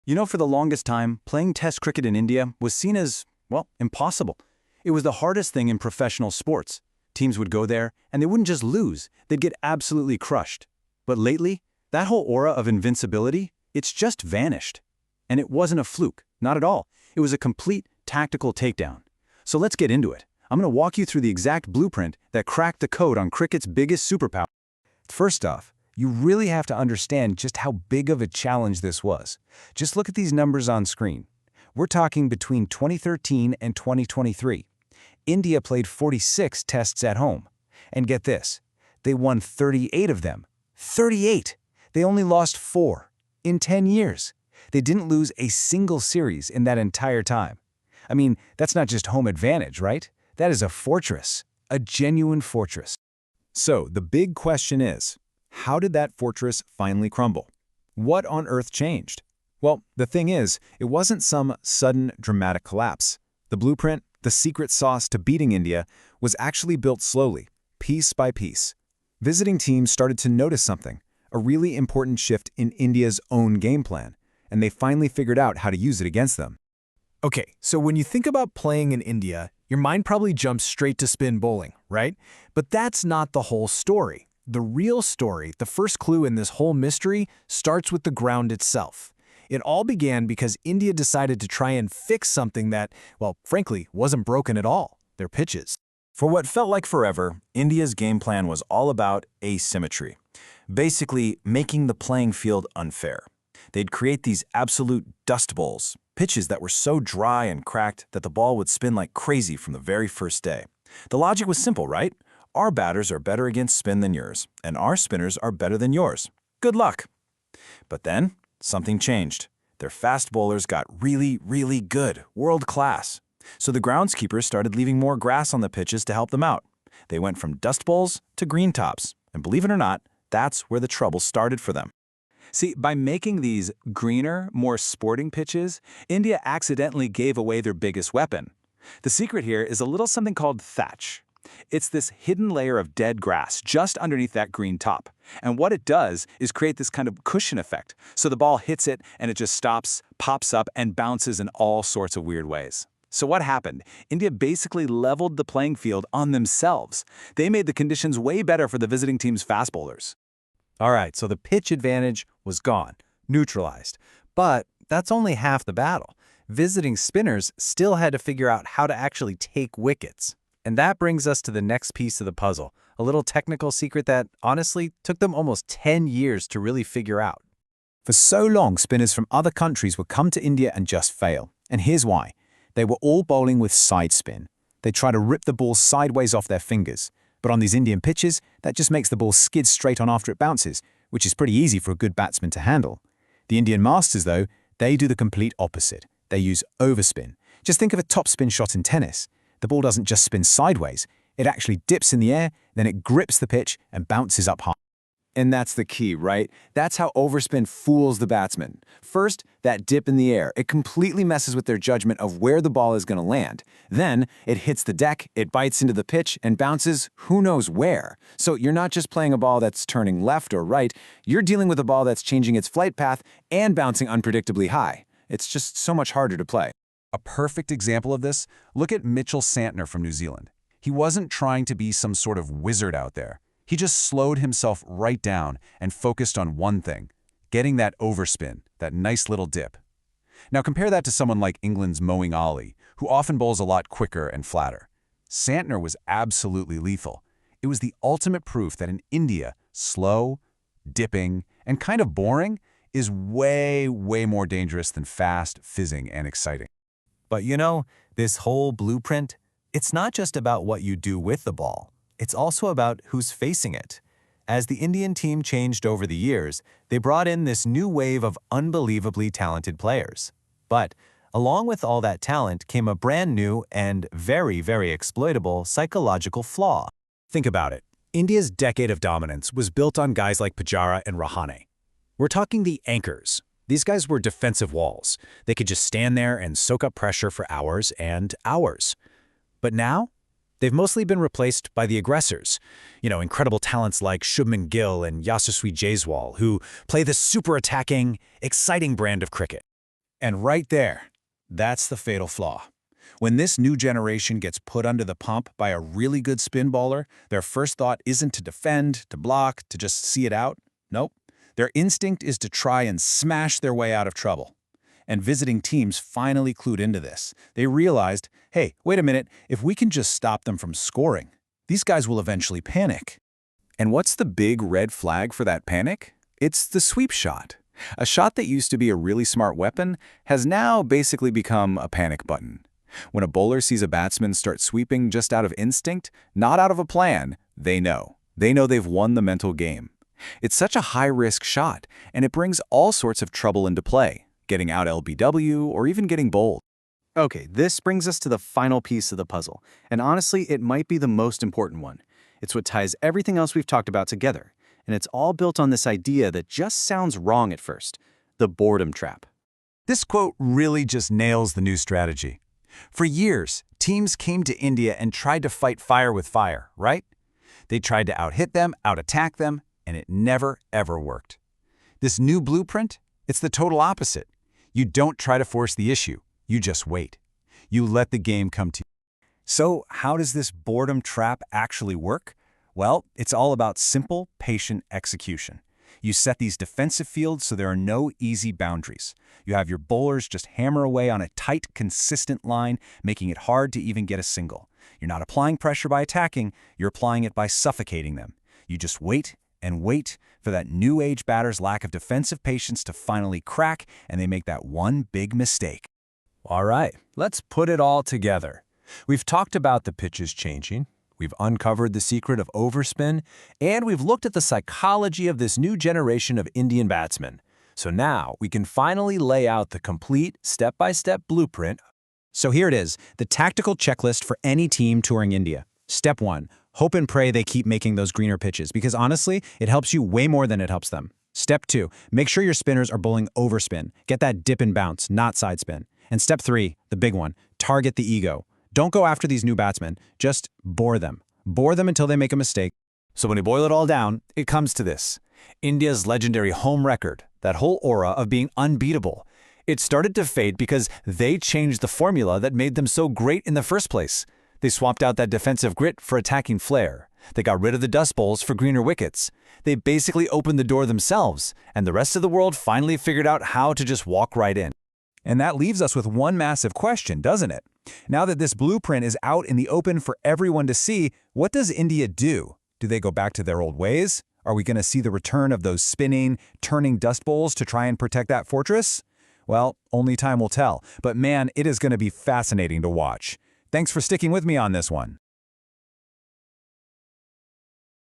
You know, for the longest time, playing Test cricket in India was seen as, well, impossible. It was the hardest thing in professional sports. Teams would go there, and they wouldn't just lose, they'd get absolutely crushed. But lately, that whole aura of invincibility, it's just vanished. And it wasn't a fluke, not at all. It was a complete tactical takedown. So let's get into it. I'm going to walk you through the exact blueprint that cracked the code on cricket's biggest superpower. First off, you really have to understand just how big of a challenge this was. Just look at these numbers on screen. We're talking between 2013 and 2023. India played 46 tests at home. And get this, they won 38 of them. 38! They only lost 4 in 10 years. They didn't lose a single series in that entire time. I mean, that's not just home advantage, right? That is a fortress, a genuine fortress. So the big question is, how did that fortress finally crumble? What on earth changed? Well, the thing is, it wasn't some sudden, dramatic collapse. The blueprint, the secret sauce to beating India, was actually built slowly, piece by piece. Visiting teams started to notice something, a really important shift in India's own game plan, and they finally figured out how to use it against them. Okay, so when you think about playing in India, your mind probably jumps straight to spin bowling, right? But that's not the whole story. The real story, the first clue in this whole mystery, starts with the ground itself. It all began because India decided to try and fix something that, well, frankly, wasn't broken at all: their pitches. For what felt like forever, India's game plan was all about asymmetry, basically making the playing field unfair. They'd create these absolute dust bowls, pitches that were so dry and cracked that the ball would spin like crazy from the very first day. The logic was simple, right? Our batters are better against spin than yours, and our spinners are better than yours. Good luck. But then, something changed. Their fast bowlers got really, really good, world class. So the groundskeepers started leaving more grass on the pitches to help them out. They went from dust bowls to green tops, and believe it or not, that's where the trouble started for them. See, by making these greener, more sporting pitches, India accidentally gave away their biggest weapon. The secret here is a little something called thatch. It's this hidden layer of dead grass just underneath that green top. And what it does is create this kind of cushion effect. So the ball hits it and it just stops, pops up, and bounces in all sorts of weird ways. So what happened? India basically leveled the playing field on themselves. They made the conditions way better for the visiting team's fast bowlers. All right, so the pitch advantage was gone, neutralized. But that's only half the battle. Visiting spinners still had to figure out how to actually take wickets. And that brings us to the next piece of the puzzle, a little technical secret that, honestly, took them almost 10 years to really figure out. For so long, spinners from other countries would come to India and just fail. And here's why. They were all bowling with side spin. They try to rip the ball sideways off their fingers. But on these Indian pitches, that just makes the ball skid straight on after it bounces, which is pretty easy for a good batsman to handle. The Indian masters, though, they do the complete opposite. They use overspin. Just think of a topspin shot in tennis. The ball doesn't just spin sideways, it actually dips in the air, then it grips the pitch and bounces up high. And that's the key, right? That's how overspin fools the batsman. First, that dip in the air. It completely messes with their judgment of where the ball is going to land. Then, it hits the deck, it bites into the pitch, and bounces who knows where. So you're not just playing a ball that's turning left or right, you're dealing with a ball that's changing its flight path and bouncing unpredictably high. It's just so much harder to play. A perfect example of this, look at Mitchell Santner from New Zealand. He wasn't trying to be some sort of wizard out there. He just slowed himself right down and focused on one thing, getting that overspin, that nice little dip. Now compare that to someone like England's Moeen Ali, who often bowls a lot quicker and flatter. Santner was absolutely lethal. It was the ultimate proof that in India, slow, dipping, and kind of boring is way, way more dangerous than fast, fizzing, and exciting. But you know, this whole blueprint, it's not just about what you do with the ball. It's also about who's facing it. As the Indian team changed over the years, they brought in this new wave of unbelievably talented players. But along with all that talent came a brand new and very, very exploitable psychological flaw. Think about it. India's decade of dominance was built on guys like Pujara and Rahane. We're talking the anchors. These guys were defensive walls. They could just stand there and soak up pressure for hours and hours. But now, they've mostly been replaced by the aggressors. You know, incredible talents like Shubman Gill and Yashasvi Jaiswal, who play this super attacking, exciting brand of cricket. And right there, that's the fatal flaw. When this new generation gets put under the pump by a really good spin bowler, their first thought isn't to defend, to block, to just see it out. Nope. Their instinct is to try and smash their way out of trouble. And visiting teams finally clued into this. They realized, hey, wait a minute, if we can just stop them from scoring, these guys will eventually panic. And what's the big red flag for that panic? It's the sweep shot. A shot that used to be a really smart weapon has now basically become a panic button. When a bowler sees a batsman start sweeping just out of instinct, not out of a plan, they know. They know they've won the mental game. It's such a high-risk shot, and it brings all sorts of trouble into play, getting out LBW or even getting bowled. Okay, this brings us to the final piece of the puzzle, and honestly, it might be the most important one. It's what ties everything else we've talked about together, and it's all built on this idea that just sounds wrong at first, the boredom trap. This quote really just nails the new strategy. For years, teams came to India and tried to fight fire with fire, right? They tried to out-hit them, out-attack them, and it never, ever worked. This new blueprint, it's the total opposite. You don't try to force the issue. You just wait. You let the game come to you. So how does this boredom trap actually work? Well, it's all about simple, patient execution. You set these defensive fields so there are no easy boundaries. You have your bowlers just hammer away on a tight, consistent line, making it hard to even get a single. You're not applying pressure by attacking, you're applying it by suffocating them. You just wait and wait for that new age batter's lack of defensive patience to finally crack, and they make that one big mistake. All right, let's put it all together. We've talked about the pitches changing, we've uncovered the secret of overspin, and we've looked at the psychology of this new generation of Indian batsmen. So now we can finally lay out the complete step-by-step blueprint. So here it is, the tactical checklist for any team touring India. Step 1, hope and pray they keep making those greener pitches, because honestly, it helps you way more than it helps them. Step 2, make sure your spinners are bowling overspin. Get that dip and bounce, not side spin. And step 3, the big one, target the ego. Don't go after these new batsmen, just bore them. Bore them until they make a mistake. So when you boil it all down, it comes to this. India's legendary home record, that whole aura of being unbeatable. It started to fade because they changed the formula that made them so great in the first place. They swapped out that defensive grit for attacking flair. They got rid of the dust bowls for greener wickets. They basically opened the door themselves, and the rest of the world finally figured out how to just walk right in. And that leaves us with one massive question, doesn't it? Now that this blueprint is out in the open for everyone to see, what does India do? Do they go back to their old ways? Are we going to see the return of those spinning, turning dust bowls to try and protect that fortress? Well, only time will tell. But man, it is going to be fascinating to watch. Thanks for sticking with me on this one.